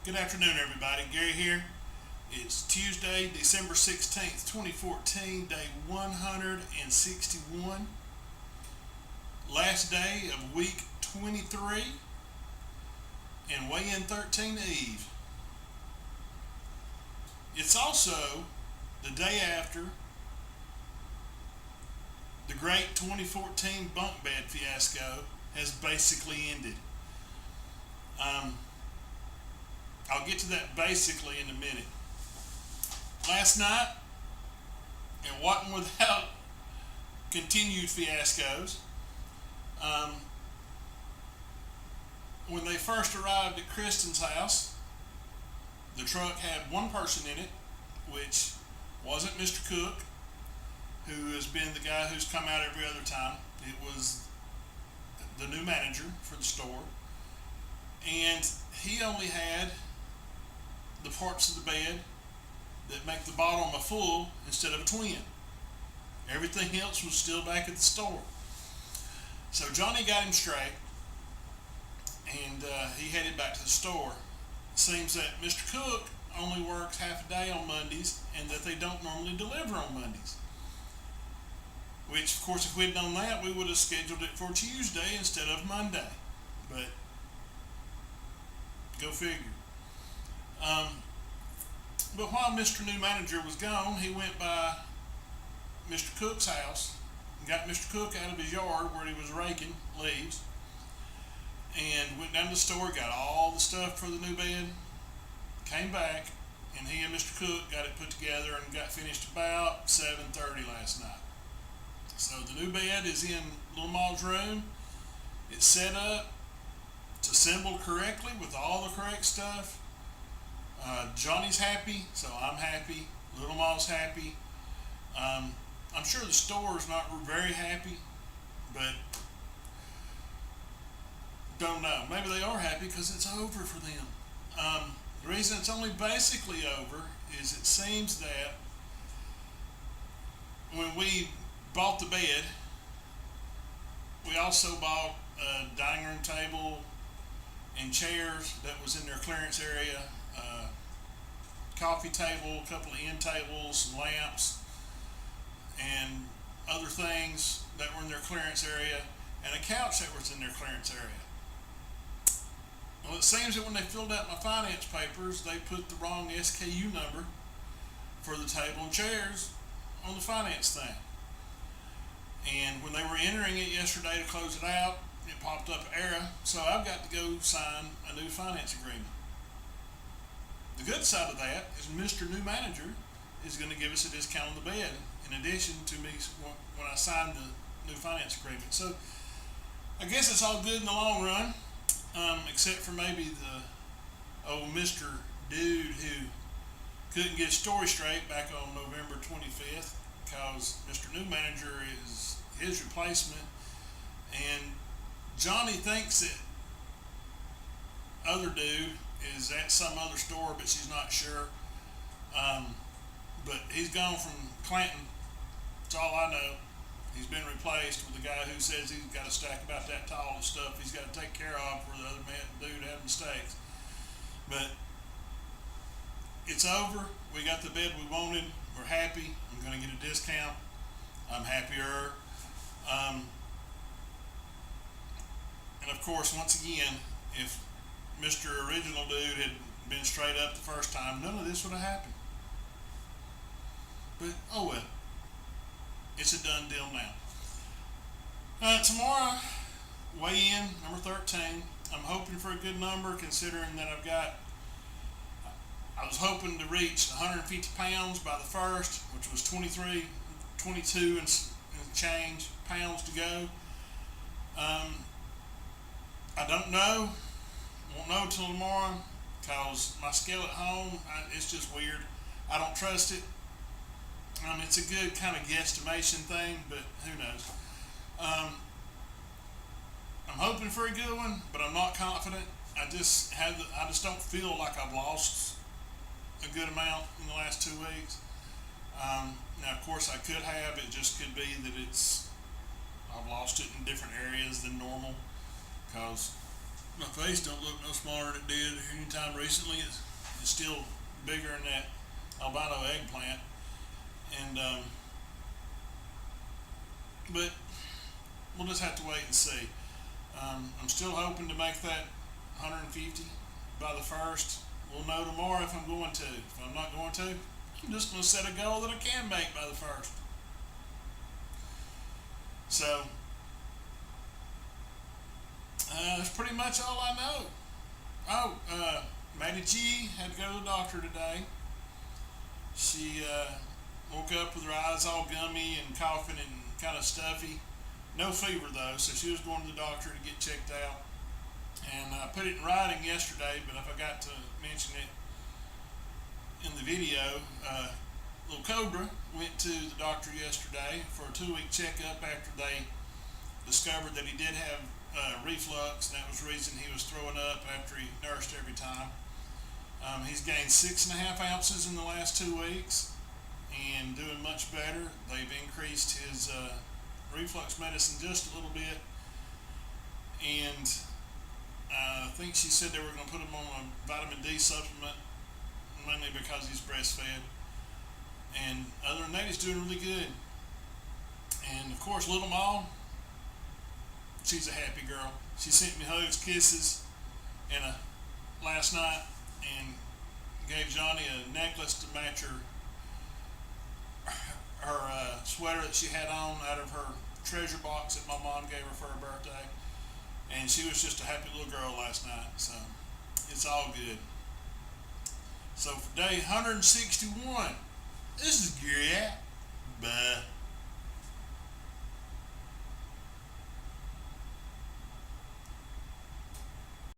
Good afternoon, everybody. Gary here. It's Tuesday, December 16th, 2014, day 161. Last day of week 23 and weigh-in 13 Eve. It's also the day after the great 2014 bunk bed fiasco has basically ended. I'll get to that basically in a minute. Last night, it wasn't without continued fiascos. When they first arrived at Kristen's house, the truck had one person in it, which wasn't Mr. Cook, who has been the guy who's come out every other time. It was the new manager for the store, and he only had the parts of the bed that make the bottom a full instead of a twin. Everything else was still back at the store. So Johnny got him straight, and he headed back to the store. It seems that Mr. Cook only works half a day on Mondays, and that they don't normally deliver on Mondays. Which, of course, if we'd known that, we would have scheduled it for Tuesday instead of Monday. But go figure. But while Mr. New Manager was gone, he went by Mr. Cook's house and got Mr. Cook out of his yard where he was raking leaves, and went down to the store, got all the stuff for the new bed, came back, and he and Mr. Cook got it put together and got finished about 7:30 last night. So the new bed is in Little Ma's room. It's set up. It's assembled correctly with all the correct stuff. Johnny's happy, so I'm happy. Little Ma's happy. I'm sure the store's not very happy, but don't know. Maybe they are happy because it's over for them. The reason it's only basically over is it seems that when we bought the bed, we also bought a dining room table and chairs that was in their clearance area, coffee table, a couple of end tables, some lamps, and other things that were in their clearance area, and a couch that was in their clearance area. Well, it seems that when they filled out my finance papers, they put the wrong SKU number for the table and chairs on the finance thing. And when they were entering it yesterday to close it out, it popped up error, so I've got to go sign a new finance agreement. The good side of that is Mr. New Manager is going to give us a discount on the bed in addition to me when I sign the new finance agreement. So I guess it's all good in the long run, except for maybe the old Mr. Dude who couldn't get his story straight back on November 25th because Mr. New Manager is his replacement, and Johnny thinks that other dude is at some other store, but she's not sure. But he's gone from Clanton. That's all I know. He's been replaced with a guy who says he's got a stack about that tall of stuff he's got to take care of where the other dude had mistakes. But it's over. We got the bed we wanted. We're happy. I'm going to get a discount. I'm happier. And of course, once again, if Mr. Original Dude had been straight up the first time, none of this would have happened. But, oh well. It's a done deal now. Tomorrow, weigh-in, number 13. I'm hoping for a good number considering that I was hoping to reach 150 pounds by the first, which was 22 and change pounds to go. I don't know. Won't know till tomorrow because my scale at home, it's just weird. I don't trust it. It's a good kind of guesstimation thing, but who knows. I'm hoping for a good one, but I'm not confident. I just don't feel like I've lost a good amount in the last 2 weeks. Now, of course, I could have. It just could be that I've lost it in different areas than normal because My face don't look no smaller than it did anytime recently. It's still bigger than that albino eggplant, and but we'll just have to wait and see. I'm still hoping to make that 150 by the first. We'll know tomorrow if I'm going to. If I'm not going to, I'm just going to set a goal that I can make by the first. So that's pretty much all I know. Oh, Maddie G had to go to the doctor today. She woke up with her eyes all gummy and coughing and kind of stuffy. No fever though, so she was going to the doctor to get checked out. And I put it in writing yesterday, but if I got to mention it in the video, little Cobra went to the doctor yesterday for a 2-week checkup after they discovered that he did have reflux, and that was the reason he was throwing up after he nursed every time. He's gained 6.5 ounces in the last 2 weeks and doing much better. They've increased his reflux medicine just a little bit, and I think she said they were going to put him on a vitamin D supplement, mainly because he's breastfed. And other than that, he's doing really good. And of course, little Maul, she's a happy girl. She sent me hugs, kisses, and last night, and gave Johnny a necklace to match her sweater that she had on out of her treasure box that my mom gave her for her birthday. And she was just a happy little girl last night. So it's all good. So for day 161, this is Gary.